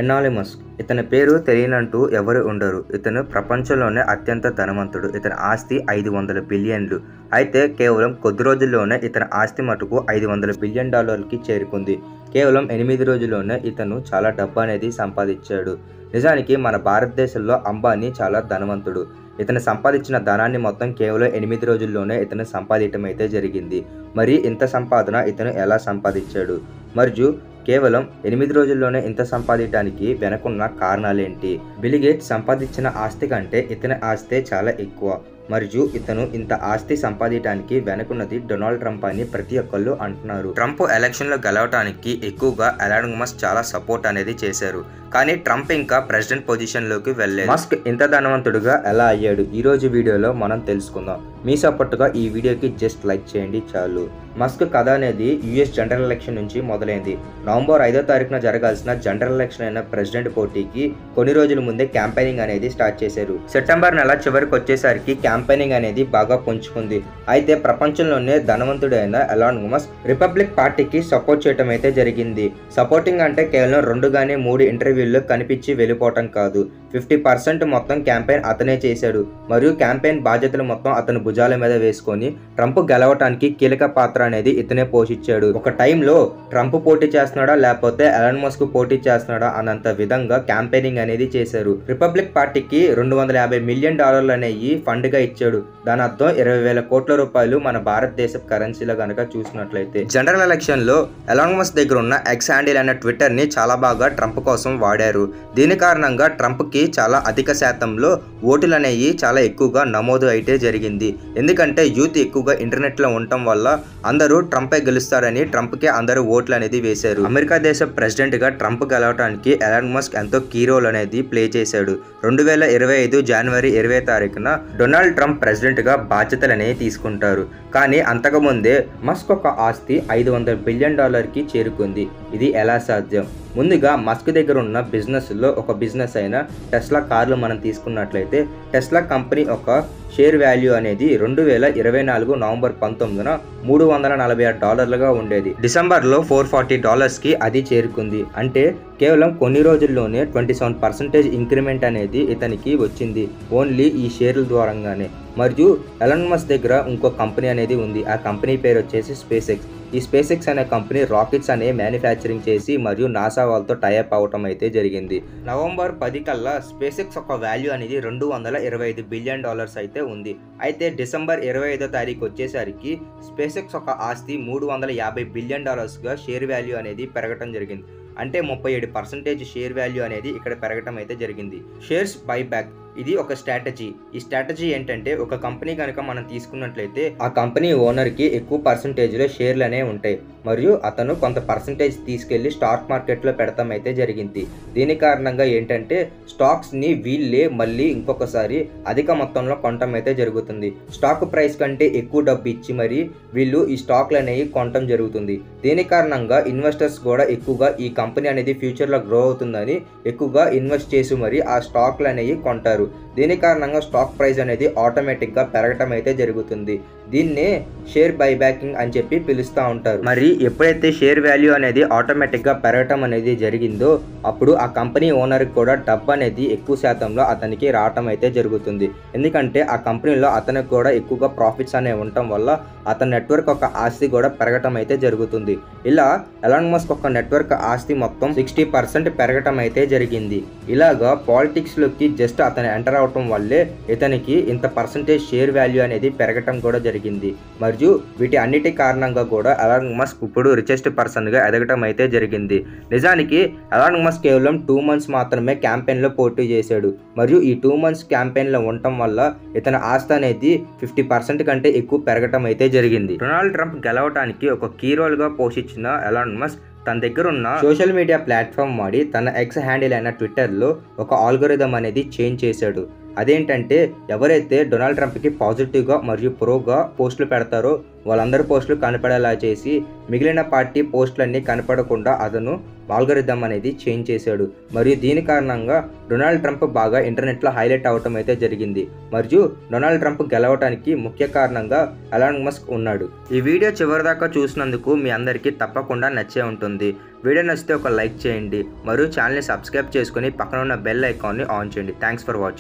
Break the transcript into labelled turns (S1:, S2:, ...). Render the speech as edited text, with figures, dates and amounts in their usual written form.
S1: ఎనాలిమస్. ఇతని పేరు తెలియనంటూ ఎవరు ఉండరు. ఇతను ప్రపంచంలోనే అత్యంత ధనవంతుడు. ఇతని ఆస్తి 500 బిలియన్లు. అయితే కేవలం కొద్ది రోజుల్లోనే ఇతని ఆస్తి మటుకు $500 బిలియన్ చేరుకుంది. కేవలం 8 రోజుల్లోనే ఇతను చాలా డబ్బు అనేది సంపాదించాడు. నిజానికి మన భారతదేశంలో అంబానీ చాలా ధనవంతుడు. ఇతను సంపాదించిన ధనాన్ని మొత్తం కేవలం 8 రోజుల్లోనే ఇతను సంపాదించడం అయితే జరిగింది. మరి ఇంత సంపాదన ఇతను ఎలా సంపాదించాడు? మరియు కేవలం 8 రోజుల్లోనే ఇంత సంపాదించడానికి వెనకున్న కారణాలేంటి? బిల్ గేట్స్ సంపాదించిన ఆస్తి కంటే ఇతని ఆస్తే చాలా ఎక్కువ. మరియు ఇతను ఇంత ఆస్తి సంపాదించడానికి వెనుకున్నది డొనాల్డ్ ట్రంప్ అని ప్రతి ఒక్కళ్ళు అంటున్నారు. ట్రంప్ ఎలక్షన్లో గెలవడానికి ఎక్కువగా ఎలాన్ మస్క్ చాలా సపోర్ట్ అనేది చేశారు. కానీ ట్రంప్ ఇంకా ప్రెసిడెంట్ పొజిషన్లోకి వెళ్ళలేదు. మస్క్ ఇంత ధనవంతుడుగా ఎలా అయ్యాడు? ఈ రోజు వీడియోలో మనం తెలుసుకుందాం. మీ సపోర్ట్గా ఈ వీడియోకి జస్ట్ లైక్ చేయండి చాలు. మస్క్ కథ అనేది యుఎస్ జనరల్ ఎలక్షన్ నుంచి మొదలైంది. నవంబర్ 5వ తారీఖున జరగాల్సిన జనరల్ ఎలక్షన్ అయిన ప్రెసిడెంట్ పోటీకి కొన్ని రోజుల ముందే క్యాంపెయినింగ్ అనేది స్టార్ట్ చేశారు. సెప్టెంబర్ నెల చివరికి వచ్చేసరికి క్యాంపెయినింగ్ అనేది బాగా పుంజుకుంది. అయితే ప్రపంచంలోనే ధనవంతుడైన ఎలాన్ మస్క్ రిపబ్లిక్ పార్టీకి సపోర్ట్ చేయడం అయితే జరిగింది. సపోర్టింగ్ అంటే కేవలం 2 గానీ 3 ఇంటర్వ్యూల్లో కనిపించి వెళ్ళిపోవటం కాదు. 50% మొత్తం క్యాంపెయిన్ అతనే చేశాడు. మరియు క్యాంపెయిన్ బాధ్యతలు మొత్తం అతను భుజాల మీద వేసుకొని ట్రంప్ గెలవటానికి కీలక పాత్ర అనేది ఇతనే పోషించాడు. ఒక టైంలో ట్రంప్ పోటీ చేస్తున్నాడా లేకపోతే ఎలాన్ మస్క్ పోటీ చేస్తున్నాడా అన్నంత విధంగా క్యాంపెయినింగ్ అనేది చేశారు. రిపబ్లిక్ పార్టీకి $250 మిలియన్ అనేవి ఫండ్ గా ఇచ్చాడు. దాని అర్థం 20,000 కోట్ల రూపాయలు మన భారతదేశ కరెన్సీలో గనక చూసినట్లయితే. జనరల్ ఎలక్షన్ లో ఎలాన్ మస్క్ దగ్గర ఉన్న ఎక్స్ హ్యాండిల్ అనే ట్విట్టర్ ని చాలా బాగా ట్రంప్ కోసం వాడారు. దీని కారణంగా ట్రంప్ కి చాలా అధిక శాతంలో ఓటులు అనేవి చాలా ఎక్కువగా నమోదు అయితే జరిగింది. ఎందుకంటే యూత్ ఎక్కువగా ఇంటర్నెట్ లో ఉండటం వల్ల అందరూ ట్రంపే గెలుస్తారని ట్రంప్కే అందరూ ఓట్లు అనేది వేశారు. అమెరికా దేశ ప్రెసిడెంట్ గా ట్రంప్ గెలవడానికి ఎలాన్ మస్క్ ఎంతో కీ రోల్ అనేది ప్లే చేశాడు. 2025 జనవరి 20వ తారీఖున డొనాల్డ్ ట్రంప్ ప్రెసిడెంట్ గా బాధ్యతలు అనేవి తీసుకుంటారు. కానీ అంతకుముందే మస్క్ ఒక ఆస్తి $500 బిలియన్ కి చేరుకుంది. ఇది ఎలా సాధ్యం? ముందుగా మస్క్ దగ్గర ఉన్న బిజినెస్లో ఒక బిజినెస్ అయిన టెస్లా కార్లు మనం తీసుకున్నట్లయితే టెస్లా కంపెనీ ఒక షేర్ వాల్యూ అనేది 2024 నవంబర్ 19న $346 ఉండేది. డిసెంబర్లో $440కి అది చేరుకుంది. అంటే కేవలం కొన్ని రోజుల్లోనే 27% ఇంక్రిమెంట్ అనేది ఇతనికి వచ్చింది ఓన్లీ ఈ షేర్ల ద్వారానే. మరియు ఎలాన్ మస్క్ దగ్గర ఇంకో కంపెనీ అనేది ఉంది. ఆ కంపెనీ పేరు వచ్చేసి స్పేస్ ఎక్స్. ఈ స్పేస్ ఎక్స్ అనే కంపెనీ రాకెట్స్ అనే మ్యానుఫ్యాక్చరింగ్ చేసి మరియు నాసా వాళ్ళతో టైఅప్ అవటం అయితే జరిగింది. నవంబర్ 10 కల్లా స్పేస్ ఎక్స్ ఒక వాల్యూ అనేది $225 బిలియన్ అయితే ఉంది. అయితే డిసెంబర్ 25వ తారీఖు వచ్చేసరికి స్పేస్ ఎక్స్ ఒక ఆస్తి $350 బిలియన్ గా షేర్ వాల్యూ అనేది పెరగటం జరిగింది. అంటే 37% షేర్ వాల్యూ అనేది ఇక్కడ పెరగటం అయితే జరిగింది. షేర్స్ బైబ్యాక్ ఇది ఒక స్ట్రాటజీ. ఈ స్ట్రాటజీ ఏంటంటే ఒక కంపెనీ కనుక మనం తీసుకున్నట్లయితే ఆ కంపెనీ ఓనర్కి ఎక్కువ పర్సంటేజ్లో షేర్లు అనేవి ఉంటాయి. మరియు అతను కొంత పర్సంటేజ్ తీసుకెళ్లి స్టాక్ మార్కెట్లో పెడతాం అయితే జరిగింది. దీని కారణంగా ఏంటంటే స్టాక్స్ని వీళ్ళే మళ్ళీ ఇంకొకసారి అధిక మొత్తంలో కొనటం అయితే జరుగుతుంది. స్టాక్ ప్రైస్ కంటే ఎక్కువ డబ్బు ఇచ్చి మరి వీళ్ళు ఈ స్టాక్లు అనేవి కొనటం జరుగుతుంది. దీని కారణంగా ఇన్వెస్టర్స్ కూడా ఎక్కువగా ఈ కంపెనీ అనేది ఫ్యూచర్లో గ్రో అవుతుందని ఎక్కువగా ఇన్వెస్ట్ చేసి మరి ఆ స్టాక్లు అనేవి కొంటారు. దీని కారణంగా స్టాక్ ప్రైస్ అనేది ఆటోమేటిక్గా పెరగటం అయితే జరుగుతుంది. దీన్నే షేర్ బైబ్యాకింగ్ అని చెప్పి పిలుస్తూ ఉంటారు. మరి ఎప్పుడైతే షేర్ వాల్యూ అనేది ఆటోమేటిక్గా పెరగటం అనేది జరిగిందో అప్పుడు ఆ కంపెనీ ఓనర్కి కూడా డబ్బు అనేది ఎక్కువ శాతంలో అతనికి రావటం అయితే జరుగుతుంది. ఎందుకంటే ఆ కంపెనీలో అతనికి కూడా ఎక్కువగా ప్రాఫిట్స్ అనేవి ఉండటం వల్ల అతని నెట్వర్క్ ఒక ఆస్తి కూడా పెరగటం అయితే జరుగుతుంది. ఇలా ఎలాన్ మస్క్ ఒక నెట్వర్క్ ఆస్తి మొత్తం 60% పెరగటం అయితే జరిగింది. ఇలాగా పాలిటిక్స్లోకి జస్ట్ అతను ఎంటర్ అవటం వల్లే ఇతనికి ఇంత పర్సంటేజ్ షేర్ వాల్యూ అనేది పెరగటం కూడా జరిగింది. మరియు వీటి అన్నిటి కారణంగా కూడా ఎలాన్ మస్క్ ఇప్పుడు రిచెస్ట్ పర్సన్గా ఎదగటం అయితే జరిగింది. నిజానికి ఎలాన్ మస్క్ కేవలం 2 మంత్స్ మాత్రమే క్యాంపెయిన్లో పోటీ చేశాడు. మరియు ఈ 2 మంత్స్ క్యాంపెయిన్లో ఉండటం వల్ల ఇతని ఆస్తి అనేది 50% కంటే ఎక్కువ పెరగటం అయితే జరిగింది. డొనాల్డ్ ట్రంప్ గెలవడానికి ఒక కీ రోల్గా పోషించిన ఎలాన్ మస్క్ తన దగ్గర ఉన్న సోషల్ మీడియా ప్లాట్ఫామ్ వాడి తన ఎక్స్ హ్యాండిల్ అయిన ట్విట్టర్లో ఒక ఆల్గోరిథం అనేది చేంజ్ చేశాడు. అదేంటంటే ఎవరైతే డొనాల్డ్ ట్రంప్కి పాజిటివ్గా మరియు ప్రోగా పోస్టులు పెడతారో వాళ్ళందరి పోస్టులు కనపడేలా చేసి మిగిలిన పార్టీ పోస్టులన్నీ కనపడకుండా అతను ఆల్గోరిథం అనేది చేంజ్ చేశాడు. మరియు దీని కారణంగా డొనాల్డ్ ట్రంప్ బాగా ఇంటర్నెట్లో హైలైట్ అవటం అయితే జరిగింది. మరియు డొనాల్డ్ ట్రంప్ గెలవడానికి ముఖ్య కారణంగా ఎలాన్ మస్క్ ఉన్నాడు. ఈ వీడియో చివరిదాకా చూసినందుకు మీ అందరికీ తప్పకుండా నచ్చే ఉంటుంది. వీడియో నచ్చితే ఒక లైక్ చేయండి మరియు ఛానల్ని సబ్స్క్రైబ్ చేసుకొని పక్కన ఉన్న బెల్ ఐకాన్ని ఆన్ చేయండి. Thanks for watching.